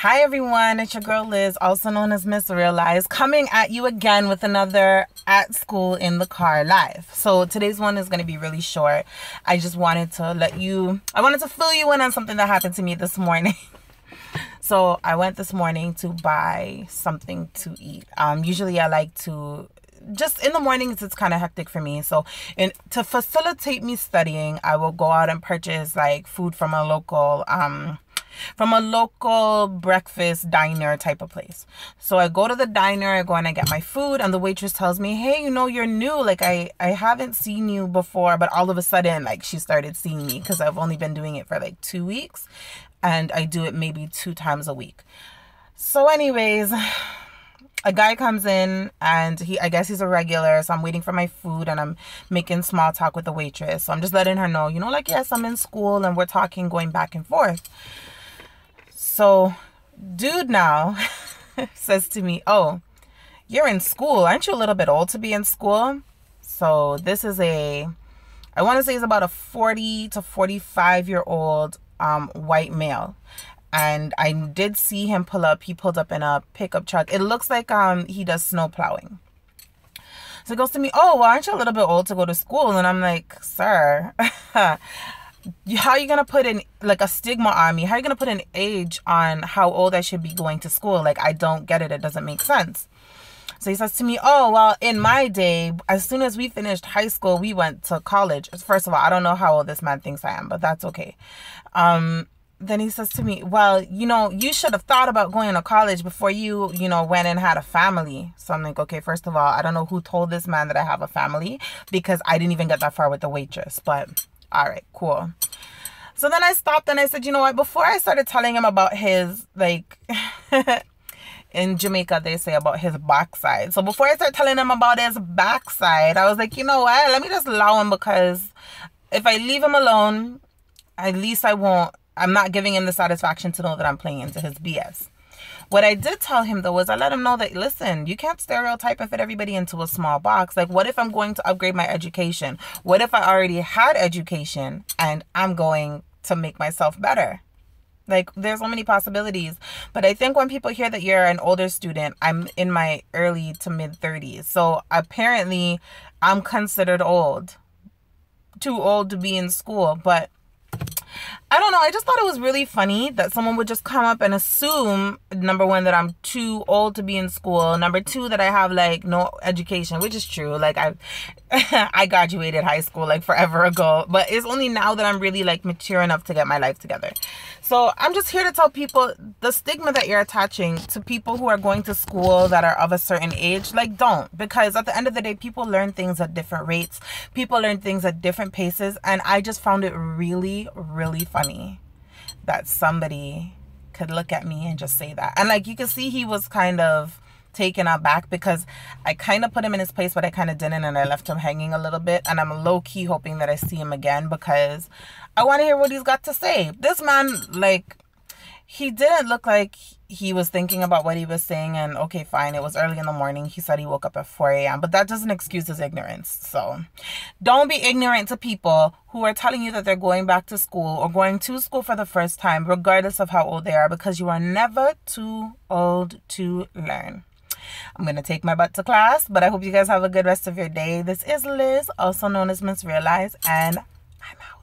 Hi everyone, it's your girl Liz, also known as Miss Realize, coming at you again with another at school in the car live. So today's one is going to be really short. I just wanted to I wanted to fill you in on something that happened to me this morning. So I went this morning to buy something to eat. Usually I like to just in the mornings it's kind of hectic for me, so to facilitate me studying, I will go out and purchase like food from a local breakfast diner type of place. So I go to the diner, I go and I get my food, and the waitress tells me, hey, you're new, like I haven't seen you before. But all of a sudden, like, she started seeing me because I've only been doing it for like 2 weeks, and I do it maybe 2 times a week. So anyways, a guy comes in and I guess he's a regular. So I'm waiting for my food and I'm making small talk with the waitress. So I'm just letting her know, like, yes, I'm in school, and we're talking, going back and forth. So dude now says to me, oh, you're in school. Aren't you a little bit old to be in school? So this is I want to say he's about a 40 to 45-year-old white male. And I did see him pull up. He pulled up in a pickup truck. It looks like he does snow plowing. So he goes to me, oh, well, aren't you a little bit old to go to school? And I'm like, sir, how are you going to put in like a stigma on me? How are you going to put an age on how old I should be going to school? Like, I don't get it. It doesn't make sense. So he says to me, oh, well, in my day, as soon as we finished high school, we went to college. First of all, I don't know how old this man thinks I am, but that's okay. Then he says to me, well, you should have thought about going to college before you went and had a family. So I'm like, okay, first of all, I don't know who told this man that I have a family, because I didn't even get that far with the waitress. But all right, cool. So then I stopped and I said, you know what, before I started telling him about his, like, in Jamaica, they say about his backside. So before I started telling him about his backside, I was like, you know what, let me just allow him, because if I leave him alone, at least I'm not giving him the satisfaction to know that I'm playing into his BS. What I did tell him, though, was I let him know that, listen, you can't stereotype and fit everybody into a small box. Like, what if I'm going to upgrade my education? What if I already had education and I'm going to make myself better? Like, there's so many possibilities. But I think when people hear that you're an older student, I'm in my early to mid 30s. So apparently I'm considered old. Too old to be in school. But I don't know. I just thought it was really funny that someone would just come up and assume, number one, that I'm too old to be in school. Number two, that I have like no education, which is true. Like I graduated high school like forever ago, but it's only now that I'm really like mature enough to get my life together. So I'm just here to tell people the stigma that you're attaching to people who are going to school that are of a certain age, like, don't. Because at the end of the day, people learn things at different rates. People learn things at different paces. And I just found it really, really funny that somebody could look at me and just say that. And like, you can see he was kind of taken aback, because I kind of put him in his place, but I kind of didn't, and I left him hanging a little bit. And I'm low-key hoping that I see him again, because I want to hear what he's got to say. This man, like, he didn't look like he was thinking about what he was saying. And okay, fine, it was early in the morning. He said he woke up at 4 a.m. But that doesn't excuse his ignorance. So don't be ignorant to people who are telling you that they're going back to school or going to school for the first time, regardless of how old they are, because you are never too old to learn. I'm going to take my butt to class, but I hope you guys have a good rest of your day. This is Liz, also known as Miss Realize, and I'm out.